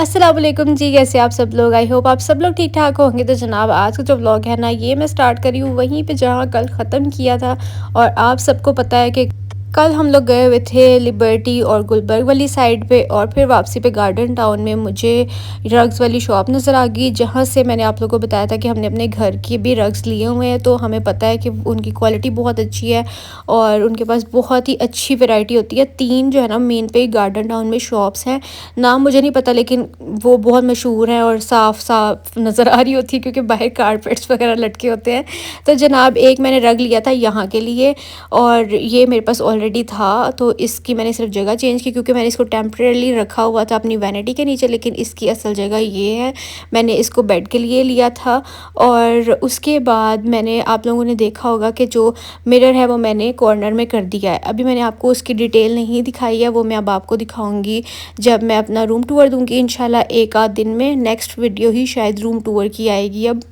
अस्सलाम वालेकुम जी, कैसे आप सब लोग। आई होप आप सब लोग ठीक ठाक होंगे। तो जनाब आज का जो व्लॉग है ना, ये मैं स्टार्ट करी हूँ वहीं पे जहाँ कल ख़त्म किया था। और आप सबको पता है कि कल हम लोग गए हुए थे लिबर्टी और गुलबर्ग वाली साइड पे, और फिर वापसी पे गार्डन टाउन में मुझे रग्स वाली शॉप नज़र आ गई, जहाँ से मैंने आप लोगों को बताया था कि हमने अपने घर के भी रग्स लिए हुए हैं। तो हमें पता है कि उनकी क्वालिटी बहुत अच्छी है और उनके पास बहुत ही अच्छी वैरायटी होती है। 3 जो है ना मेन पे गार्डन टाउन में शॉप्स हैं, नाम मुझे नहीं पता, लेकिन वो बहुत मशहूर हैं और साफ़ साफ़ नज़र आ रही होती है क्योंकि बाहर कारपेट्स वगैरह लटके होते हैं। तो जनाब एक मैंने रग लिया था यहाँ के लिए, और ये मेरे पास ऑलरेडी था, तो इसकी मैंने सिर्फ जगह चेंज की क्योंकि मैंने इसको टेम्परेली रखा हुआ था अपनी वैनिटी के नीचे, लेकिन इसकी असल जगह ये है। मैंने इसको बेड के लिए लिया था। और उसके बाद मैंने, आप लोगों ने देखा होगा कि जो मिरर है वो मैंने कॉर्नर में कर दिया है। अभी मैंने आपको उसकी डिटेल नहीं दिखाई है, वो मैं अब आपको दिखाऊंगी जब मैं अपना रूम टूर दूंगी इंशाल्लाह एक आध दिन में। नेक्स्ट वीडियो ही शायद रूम टूर की आएगी अब।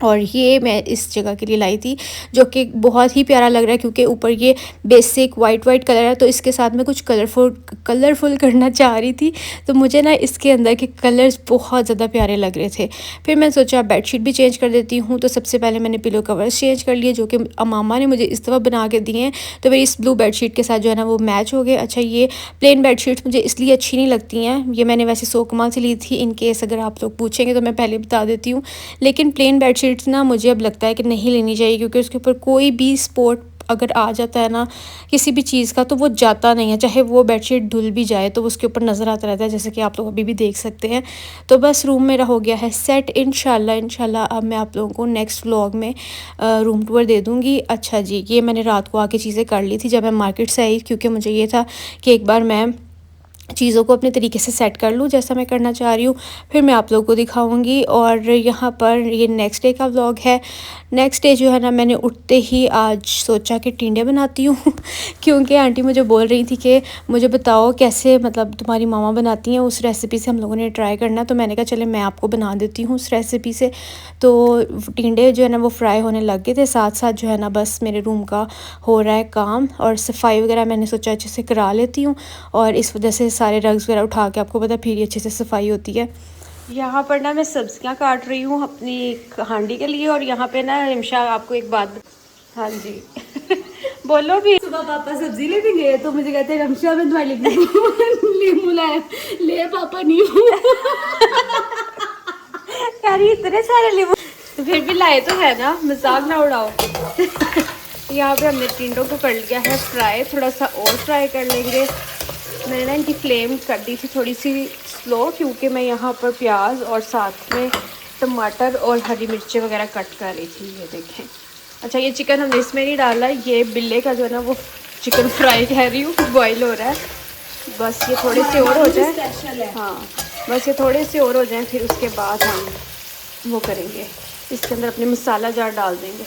और ये मैं इस जगह के लिए लाई थी, जो कि बहुत ही प्यारा लग रहा है क्योंकि ऊपर ये बेसिक वाइट वाइट कलर है, तो इसके साथ मैं कुछ कलरफुल करना चाह रही थी। तो मुझे ना इसके अंदर के कलर्स बहुत ज़्यादा प्यारे लग रहे थे। फिर मैं सोचा बेडशीट भी चेंज कर देती हूँ। तो सबसे पहले मैंने पिलो कवर्स चेंज कर लिए, जो कि अमामा ने मुझे इस दफ़ा बना के दिए हैं। तो मेरी इस ब्लू बेडशीट के साथ जो है ना वो मैच हो गए। अच्छा, ये प्लेन बेडशीट्स मुझे इसलिए अच्छी नहीं लगती हैं, ये मैंने वैसे सोकमा से ली थी। इन केस अगर आप लोग पूछेंगे तो मैं पहले बता देती हूँ, लेकिन प्लेन बेडशीट्स ना मुझे अब लगता है कि नहीं लेनी चाहिए, क्योंकि उसके ऊपर कोई भी स्पॉट अगर आ जाता है ना किसी भी चीज़ का, तो वो जाता नहीं है। चाहे वो बेडशीट धुल भी जाए तो उसके ऊपर नज़र आता रहता है, जैसे कि आप लोग अभी भी देख सकते हैं। तो बस रूम मेरा हो गया है सेट इंशाल्लाह। अब मैं आप लोगों को नेक्स्ट व्लॉग में रूम टूर दे दूँगी। अच्छा जी, ये मैंने रात को आके चीज़ें कर ली थी जब मैं मार्केट से आई, क्योंकि मुझे ये था कि एक बार मैं चीज़ों को अपने तरीके से सेट कर लूँ जैसा मैं करना चाह रही हूँ, फिर मैं आप लोगों को दिखाऊंगी। और यहाँ पर ये नेक्स्ट डे का व्लॉग है। नेक्स्ट डे जो है ना, मैंने उठते ही आज सोचा कि टिंडे बनाती हूँ क्योंकि आंटी मुझे बोल रही थी कि मुझे बताओ कैसे, मतलब तुम्हारी मामा बनाती हैं उस रेसिपी से हम लोगों ने ट्राई करना। तो मैंने कहा चले मैं आपको बना देती हूँ उस रेसिपी से। तो टिंडे जो है ना वो फ्राई होने लग गए थे, साथ साथ जो है ना बस मेरे रूम का हो रहा है काम, और सफाई वगैरह मैंने सोचा अच्छे से करा लेती हूँ। और इस वजह से सारे रग्स वगैरह उठा के, आपको पता फिर ही अच्छे से सफाई होती है। यहाँ पर ना मैं सब्जियाँ काट रही हूँ अपनी एक हांडी के लिए। और यहाँ पे ना रिमशा, आपको एक बात, हाँ जी बोलो भी। सुबह पापा सब्जी लेने गए तो मुझे कहते हैं रमशा मैं तुम्हारे लिए नींबू लाया। ले पापा नींबू यार इतने सारे नींबू तो फिर भी लाए तो है ना, मजाक ना उड़ाओ यहाँ पे हमने टिंडों को कर लिया है फ्राई, थोड़ा सा और फ्राई कर लेंगे। मैंने ना इनकी फ्लेम कर दी थी थोड़ी सी स्लो, क्योंकि मैं यहाँ पर प्याज और साथ में टमाटर और हरी मिर्ची वगैरह कट कर रही थी। ये देखें। अच्छा, ये चिकन हमने इसमें नहीं डाला, ये बिल्ले का जो है ना वो चिकन फ्राई कह रही हूँ, बॉयल हो रहा है। बस ये थोड़े से और हो जाए, हाँ बस ये थोड़े से और हो जाए, फिर उसके बाद हम वो करेंगे, इसके अंदर अपने मसाला जार डाल देंगे।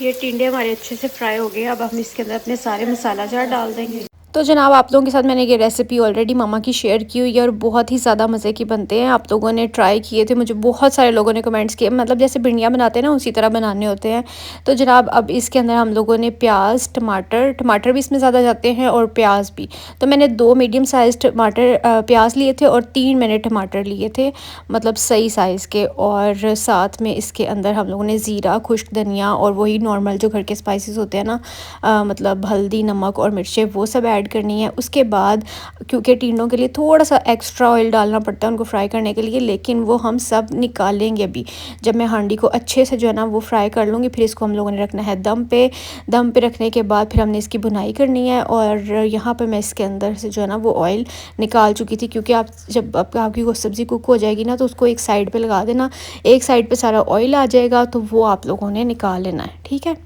ये टिंडे हमारे अच्छे से फ्राई हो गए। अब हम इसके अंदर अपने सारे मसाला जार डाल देंगे। तो जनाब आप लोगों के साथ मैंने ये रेसिपी ऑलरेडी मामा की शेयर की हुई है और बहुत ही ज़्यादा मज़े की बनते हैं। आप लोगों ने ट्राई किए थे, मुझे बहुत सारे लोगों ने कमेंट्स किए, मतलब जैसे भिंडियाँ बनाते हैं ना उसी तरह बनाने होते हैं। तो जनाब अब इसके अंदर हम लोगों ने प्याज, टमाटर भी इसमें ज़्यादा जाते हैं और प्याज भी। तो मैंने 2 मीडियम साइज़ टमाटर प्याज लिए थे और 3 मैंने टमाटर लिए थे, मतलब सही साइज़ के। और साथ में इसके अंदर हम लोगों ने ज़ीरा, खुश्क धनिया और वही नॉर्मल जो घर के स्पाइसेस होते हैं ना, मतलब हल्दी, नमक और मिर्चें, वो सब ऐड करनी है। उसके बाद क्योंकि टिंडों के लिए थोड़ा सा एक्स्ट्रा ऑयल डालना पड़ता है उनको फ्राई करने के लिए, लेकिन वो हम सब निकालेंगे अभी जब मैं हांडी को अच्छे से जो है ना वो फ्राई कर लूँगी। फिर इसको हम लोगों ने रखना है दम पे रखने के बाद फिर हमने इसकी भुनाई करनी है। और यहाँ पर मैं इसके अंदर से जो है ना वो ऑयल निकाल चुकी थी, क्योंकि आप जब आपकी वो सब्ज़ी कुक हो जाएगी ना तो उसको एक साइड पर लगा देना, एक साइड पर सारा ऑयल आ जाएगा, तो वो आप लोगों ने निकाल लेना है, ठीक है।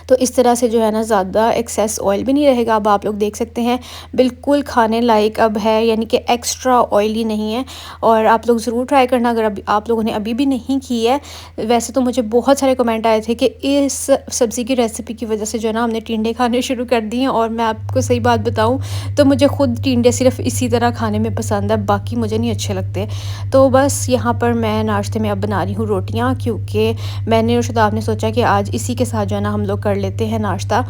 तो इस तरह से जो है ना ज़्यादा एक्सेस ऑयल भी नहीं रहेगा। अब आप लोग देख सकते हैं बिल्कुल खाने लायक अब है, यानी कि एक्स्ट्रा ऑयली नहीं है। और आप लोग ज़रूर ट्राई करना अगर अभी आप लोगों ने अभी भी नहीं की है। वैसे तो मुझे बहुत सारे कमेंट आए थे कि इस सब्ज़ी की रेसिपी की वजह से जो है ना हमने टिंडे खाने शुरू कर दिए हैं, और मैं आपको सही बात बताऊँ तो मुझे ख़ुद टिंडे सिर्फ इसी तरह खाने में पसंद है, बाकी मुझे नहीं अच्छे लगते। तो बस यहाँ पर मैं नाश्ते में अब बना रही हूँ रोटियाँ, क्योंकि मैंने और शदाब ने सोचा कि आज इसी के साथ जो है ना हम लोग कर लेते हैं नाश्ता।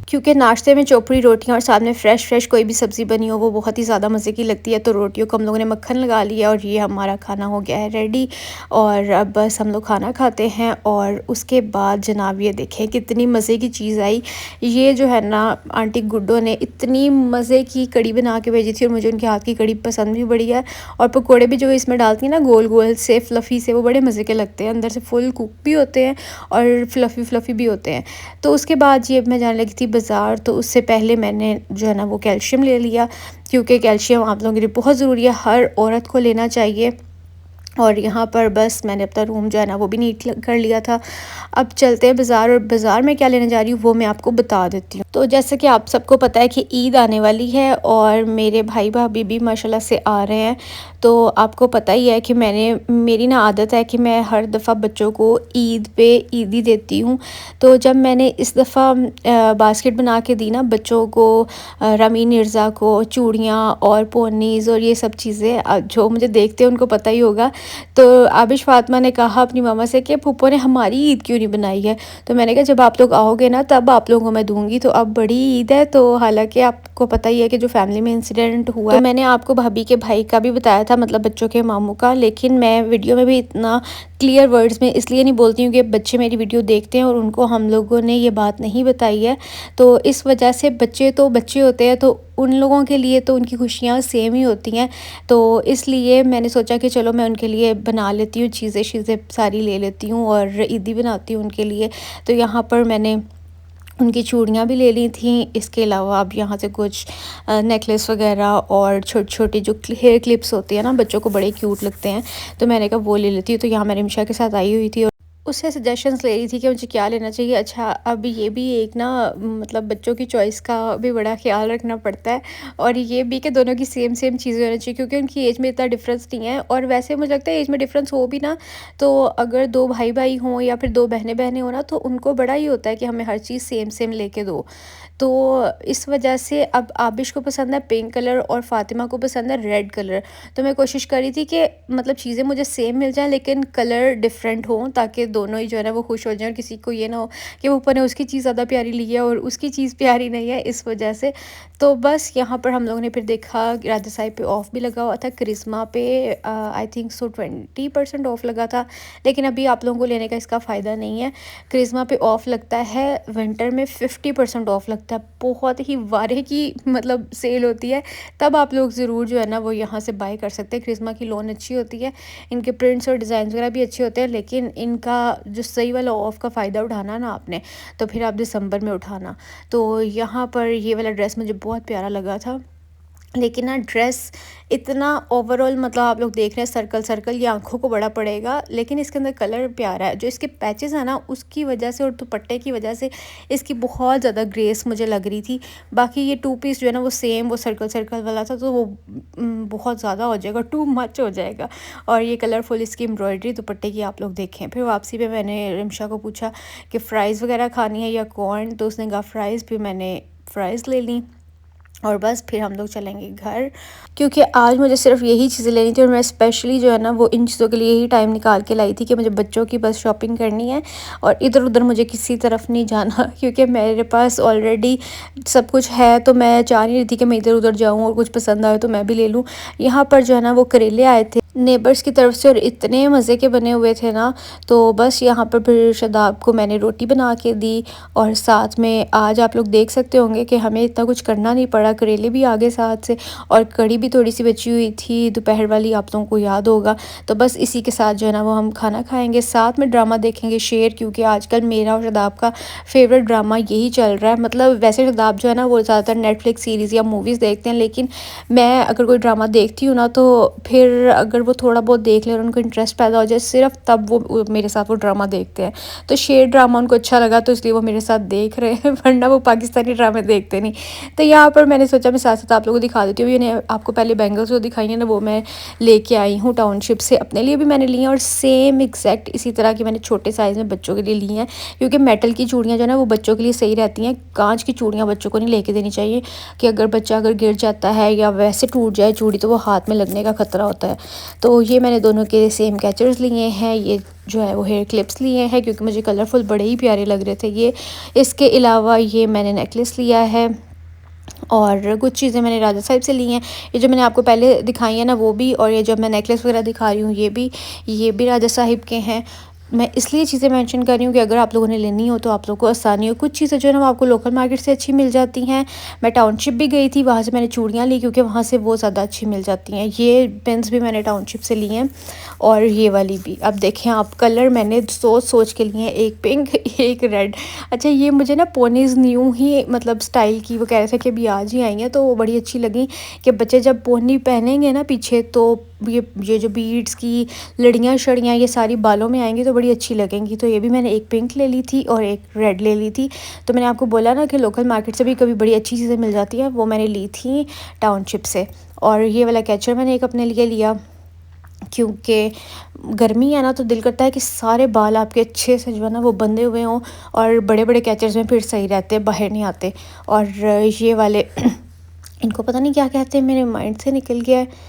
क्योंकि नाश्ते में चौपड़ी रोटियां और साथ में फ़्रेश कोई भी सब्ज़ी बनी हो वो बहुत ही ज़्यादा मज़े की लगती है। तो रोटियों को हम लोगों ने मक्खन लगा लिया और ये हमारा खाना हो गया है रेडी। और अब बस हम लोग खाना खाते हैं। और उसके बाद जनाब ये देखें कितनी मज़े की चीज़ आई। ये जो है ना आंटी गुड्डो ने इतनी मज़े की कड़ी बना के भेजी थी और मुझे उनके हाथ की कड़ी पसंद भी बड़ी है। और पकौड़े भी जो इसमें डालती हैं ना गोल गोल से फ्लफ़ी से, वो बड़े मज़े के लगते हैं, अंदर से फुल कुक भी होते हैं और फ्लफ़ी भी होते हैं। तो उसके बाद ये मैं जाने लगी थी बाज़ार। तो उससे पहले मैंने जो है ना वो कैल्शियम ले लिया, क्योंकि कैल्शियम आप लोगों के लिए बहुत ज़रूरी है, हर औरत को लेना चाहिए। और यहाँ पर बस मैंने अपना रूम जो है ना वो भी नीट कर लिया था। अब चलते हैं बाज़ार, और बाज़ार में क्या लेने जा रही हूँ वो मैं आपको बता देती हूँ। तो जैसे कि आप सबको पता है कि ईद आने वाली है और मेरे भाई भाभी भी माशाल्लाह से आ रहे हैं। तो आपको पता ही है कि मेरी ना आदत है कि मैं हर दफ़ा बच्चों को ईद पे ईदी देती हूँ। तो जब मैंने इस दफ़ा बास्केट बना के दी ना बच्चों को, रमीन मिर्ज़ा को चूड़ियाँ और पोनीज़ और ये सब चीज़ें, जो मुझे देखते हैं उनको पता ही होगा। तो आबिश फ़ातिमा ने कहा अपनी मामा से कि फूफो ने हमारी ईद क्यों नहीं बनाई है। तो मैंने कहा जब आप लोग आओगे ना तब आप लोगों को मैं दूँगी। तो अब बड़ी ईद है, तो हालाँकि आपको पता ही है कि जो फैमिली में इंसिडेंट हुआ तो मैंने आपको भाभी के भाई का भी बताया था, मतलब बच्चों के मामू का। लेकिन मैं वीडियो में भी इतना क्लियर वर्ड्स में इसलिए नहीं बोलती हूँ कि बच्चे मेरी वीडियो देखते हैं और उनको हम लोगों ने ये बात नहीं बताई है। तो इस वजह से बच्चे तो बच्चे होते हैं, तो उन लोगों के लिए तो उनकी खुशियाँ सेम ही होती हैं। तो इसलिए मैंने सोचा कि चलो मैं उनके लिए बना लेती हूँ, चीज़ें सारी ले लेती हूँ और ईदी बनाती हूँ उनके लिए। तो यहाँ पर मैंने उनकी चूड़ियाँ भी ले ली थी। इसके अलावा अब यहाँ से कुछ नेकलेस वगैरह और छोटी-छोटी जो हेयर क्लिप्स होती है ना, बच्चों को बड़े क्यूट लगते हैं, तो मैंने कहा वो ले लेती हूँ। तो यहाँ मैं रिमशा के साथ आई हुई थी और उससे सजेशंस ले रही थी कि मुझे क्या लेना चाहिए। अच्छा, अब ये भी एक ना मतलब बच्चों की चॉइस का भी बड़ा ख़्याल रखना पड़ता है, और ये भी कि दोनों की सेम चीज़ें होनी चाहिए, क्योंकि उनकी एज में इतना डिफरेंस नहीं है। और वैसे मुझे लगता है एज में डिफरेंस हो भी ना, तो अगर 2 भाई हों या फिर 2 बहनें हों ना, तो उनको बड़ा ही होता है कि हमें हर चीज़ सेम लेके दो। तो इस वजह से अब आबिश को पसंद है पिंक कलर और फ़ातिमा को पसंद है रेड कलर। तो मैं कोशिश कर रही थी कि मतलब चीज़ें मुझे सेम मिल जाएँ लेकिन कलर डिफरेंट हों, ताकि दोनों ही जो है ना वो खुश हो जाएँ और किसी को ये ना हो कि ऊपर ने उसकी चीज़ ज़्यादा प्यारी ली है और उसकी चीज़ प्यारी नहीं है, इस वजह से। तो बस यहाँ पर हम लोगों ने फिर देखा राजा साहिब पे ऑफ़ भी लगा हुआ था, करिश्मा पे आई थिंक सो 20% ऑफ़ लगा था। लेकिन अभी आप लोगों को लेने का इसका फ़ायदा नहीं है। करिश्मा पे ऑफ़ लगता है विंटर में 50% ऑफ़ लगता है। बहुत ही वारे की मतलब सेल होती है, तब आप लोग ज़रूर जो है ना वो यहाँ से बाय कर सकते हैं। करिश्मा की लोन अच्छी होती है, इनके प्रिंट्स और डिज़ाइन वगैरह भी अच्छे होते हैं। लेकिन इनका जो सही वाला ऑफ़ का फ़ायदा उठाना ना आपने, तो फिर आप दिसंबर में उठाना। तो यहाँ पर ये वाला ड्रेस मुझे बहुत प्यारा लगा था। लेकिन ना ड्रेस इतना ओवरऑल मतलब आप लोग देख रहे हैं सर्कल ये आंखों को बड़ा पड़ेगा, लेकिन इसके अंदर कलर प्यारा है। जो इसके पैचेस हैं ना उसकी वजह से और दुपट्टे की वजह से इसकी बहुत ज़्यादा ग्रेस मुझे लग रही थी। बाकी ये 2 पीस जो है ना वो सेम वो सर्कल वाला था, तो वो बहुत ज़्यादा हो जाएगा, टू मच हो जाएगा। और ये कलरफुल इसकी एम्ब्रॉयडरी दुपट्टे की आप लोग देखें। फिर वापसी पे मैंने रिमशा को पूछा कि फ़्राइज़ वगैरह खानी है या कॉर्न, तो उसने कहा फ़्राइज़, फिर मैंने फ़्राइज़ ले ली। और बस फिर हम लोग चलेंगे घर, क्योंकि आज मुझे सिर्फ यही चीज़ें लेनी थी और मैं स्पेशली जो है ना वो इन चीज़ों के लिए ही टाइम निकाल के लाई थी कि मुझे बच्चों की बस शॉपिंग करनी है और इधर उधर मुझे किसी तरफ नहीं जाना, क्योंकि मेरे पास ऑलरेडी सब कुछ है। तो मैं चाह नहीं रही थी कि मैं इधर उधर जाऊँ और कुछ पसंद आए तो मैं भी ले लूँ। यहाँ पर जो है ना वो करेले आए थे नेबर्स की तरफ से और इतने मज़े के बने हुए थे ना। तो बस यहाँ पर फिर शादाब को मैंने रोटी बना के दी और साथ में आज आप लोग देख सकते होंगे कि हमें इतना कुछ करना नहीं पड़ा, करेले भी आगे साथ से और कड़ी भी थोड़ी सी बची हुई थी दोपहर वाली, आप लोगों को याद होगा। तो बस इसी के साथ जो है ना वो हम खाना खाएंगे, साथ में ड्रामा देखेंगे शेर, क्योंकि आजकल मेरा और शादाब का फेवरेट ड्रामा यही चल रहा है। मतलब वैसे शादाब जो है ना वो ज़्यादातर नेटफ्लिक्स सीरीज़ या मूवीज़ देखते हैं, लेकिन मैं अगर कोई ड्रामा देखती हूँ ना तो फिर अगर वो थोड़ा बहुत देख ले और उनको इंटरेस्ट पैदा हो जाए सिर्फ तब वो मेरे साथ वो ड्रामा देखते हैं। तो शेर ड्रामा उनको अच्छा लगा तो इसलिए वो मेरे साथ देख रहे हैं, वरना वो पाकिस्तानी ड्रामे देखते नहीं। तो यहाँ पर मैंने सोचा मैं साथ साथ आप लोगों को दिखा देती हूँ। ये आपको पहले बैंगल्स जो दिखाई है ना वो मैं लेके आई हूँ टाउनशिप से, अपने लिए भी मैंने ली हैं और सेम एग्जैक्ट इसी तरह की मैंने छोटे साइज़ में बच्चों के लिए ली हैं, क्योंकि मेटल की चूड़ियाँ जो है ना वो बच्चों के लिए सही रहती हैं। कांच की चूड़ियाँ बच्चों को नहीं लेके देनी चाहिए कि अगर बच्चा गिर जाता है या वैसे टूट जाए चूड़ी तो वो हाथ में लगने का खतरा होता है। तो ये मैंने दोनों के सेम कैचर्स लिए हैं। ये जो है वो हेयर क्लिप्स लिए हैं क्योंकि मुझे कलरफुल बड़े ही प्यारे लग रहे थे ये। इसके अलावा ये मैंने नेकलेस लिया है और कुछ चीज़ें मैंने राजा साहिब से ली हैं। ये जो मैंने आपको पहले दिखाई है ना वो भी, और ये जो मैं नेकलेस वगैरह दिखा रही हूँ ये भी राजा साहिब के हैं। मैं इसलिए चीज़ें मेंशन कर रही हूँ कि अगर आप लोगों ने लेनी हो तो आप लोगों को आसानी हो। कुछ चीज़ें जो है ना वो आपको लोकल मार्केट से अच्छी मिल जाती हैं। मैं टाउनशिप भी गई थी, वहाँ से मैंने चूड़ियाँ ली क्योंकि वहाँ से वो ज़्यादा अच्छी मिल जाती हैं। ये पेन्स भी मैंने टाउनशिप से लिए हैं और ये वाली भी। अब देखें आप, कलर मैंने सोच सोच के लिए हैं, एक पिंक एक रेड। अच्छा, ये मुझे ना पोनीज़ न्यू ही मतलब स्टाइल की वो कह रहे थे कि अभी आज ही आई हैं, तो वो बड़ी अच्छी लगी कि बच्चे जब पोनी पहनेंगे ना पीछे तो ये जो बीड्स की लड़ियाँ शड़ियाँ ये सारी बालों में आएंगी तो बड़ी अच्छी लगेंगी। तो ये भी मैंने एक पिंक ले ली थी और एक रेड ले ली थी। तो मैंने आपको बोला ना कि लोकल मार्केट से भी कभी बड़ी अच्छी चीज़ें मिल जाती हैं, वो मैंने ली थी टाउनशिप से। और ये वाला कैचर मैंने एक अपने लिए लिया क्योंकि गर्मी है ना, तो दिल करता है कि सारे बाल आपके अच्छे से जो है ना वो बंधे हुए हों, और बड़े बड़े कैचर्स में फिर सही रहते हैं, बाहर नहीं आते। और ये वाले इनको पता नहीं क्या कहते हैं, मेरे माइंड से निकल गया है।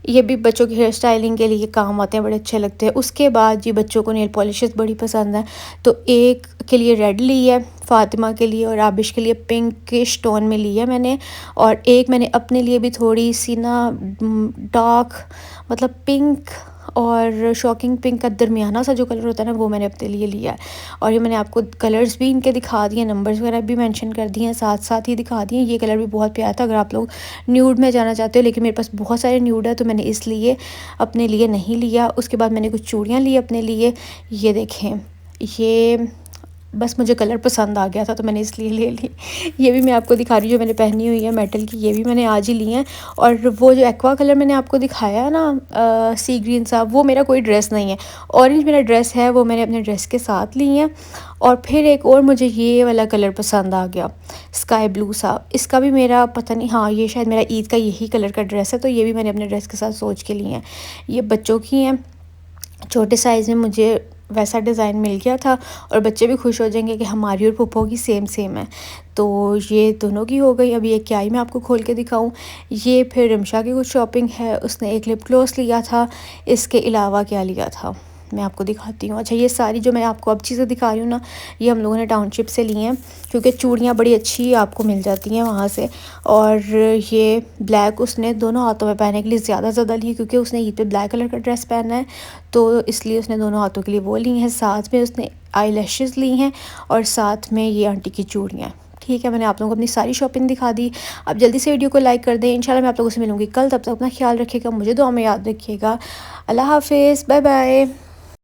ये भी बच्चों की हेयर स्टाइलिंग के लिए काम आते हैं, बड़े अच्छे लगते हैं। उसके बाद जी बच्चों को नेल पॉलिशेस बड़ी पसंद है, तो एक के लिए रेड ली है फ़ातिमा के लिए, और आबिश के लिए पिंकिश टोन में ली है मैंने। और एक मैंने अपने लिए भी थोड़ी सी ना डार्क मतलब पिंक और शॉकिंग पिंक का दरमियाना सा जो कलर होता है ना वो मैंने अपने लिए लिया है। और ये मैंने आपको कलर्स भी इनके दिखा दिए, नंबर्स वगैरह भी मेंशन कर दिए हैं, साथ साथ ही दिखा दिए। ये कलर भी बहुत प्यारा था, अगर आप लोग न्यूड में जाना चाहते हो, लेकिन मेरे पास बहुत सारे न्यूड है तो मैंने इसलिए अपने लिए नहीं लिया। उसके बाद मैंने कुछ चूड़ियाँ ली अपने लिए, ये देखें, ये बस मुझे कलर पसंद आ गया था तो मैंने इसलिए ले ली। ये भी मैं आपको दिखा रही हूँ, जो मैंने पहनी हुई है मेटल की, ये भी मैंने आज ही ली है। और वो जो एक्वा कलर मैंने आपको दिखाया है ना सी ग्रीन सा, वो मेरा कोई ड्रेस नहीं है। ऑरेंज मेरा ड्रेस है, वो मैंने अपने ड्रेस के साथ ली है। और फिर एक और मुझे ये वाला कलर पसंद आ गया, स्काई ब्लू सा। इसका भी मेरा पता नहीं, हाँ ये शायद मेरा ईद का यही कलर का ड्रेस है, तो ये भी मैंने अपने ड्रेस के साथ सोच के लिए हैं। ये बच्चों की हैं, छोटे साइज़ में मुझे वैसा डिज़ाइन मिल गया था, और बच्चे भी खुश हो जाएंगे कि हमारी और पुप्पो की सेम सेम है। तो ये दोनों की हो गई। अभी एक क्या ही मैं आपको खोल के दिखाऊं। ये फिर रिमशा की कुछ शॉपिंग है, उसने एक लिप ग्लॉस लिया था। इसके अलावा क्या लिया था मैं आपको दिखाती हूँ। अच्छा, ये सारी जो मैं आपको अब चीज़ें दिखा रही हूँ ना, ये हम लोगों ने टाउनशिप से ली हैं क्योंकि चूड़ियाँ बड़ी अच्छी आपको मिल जाती हैं वहाँ से। और ये ब्लैक उसने दोनों हाथों में पहनने के लिए ज़्यादा ली, क्योंकि उसने ईद पे ब्लैक कलर का ड्रेस पहना है, तो इसलिए उसने दोनों हाथों के लिए वो ली हैं। साथ में उसने आई लैशेज़ ली हैं और साथ में ये आंटी की चूड़ियाँ। ठीक है, मैंने आप लोगों को अपनी सारी शॉपिंग दिखा दी। अब जल्दी से वीडियो को लाइक कर दें। इंशाल्लाह मैं आप लोगों से मिलूँगी कल, तब तक अपना ख्याल रखिएगा, मुझे दुआ में याद रखिएगा। अल्लाह हाफिज़, बाय बाय।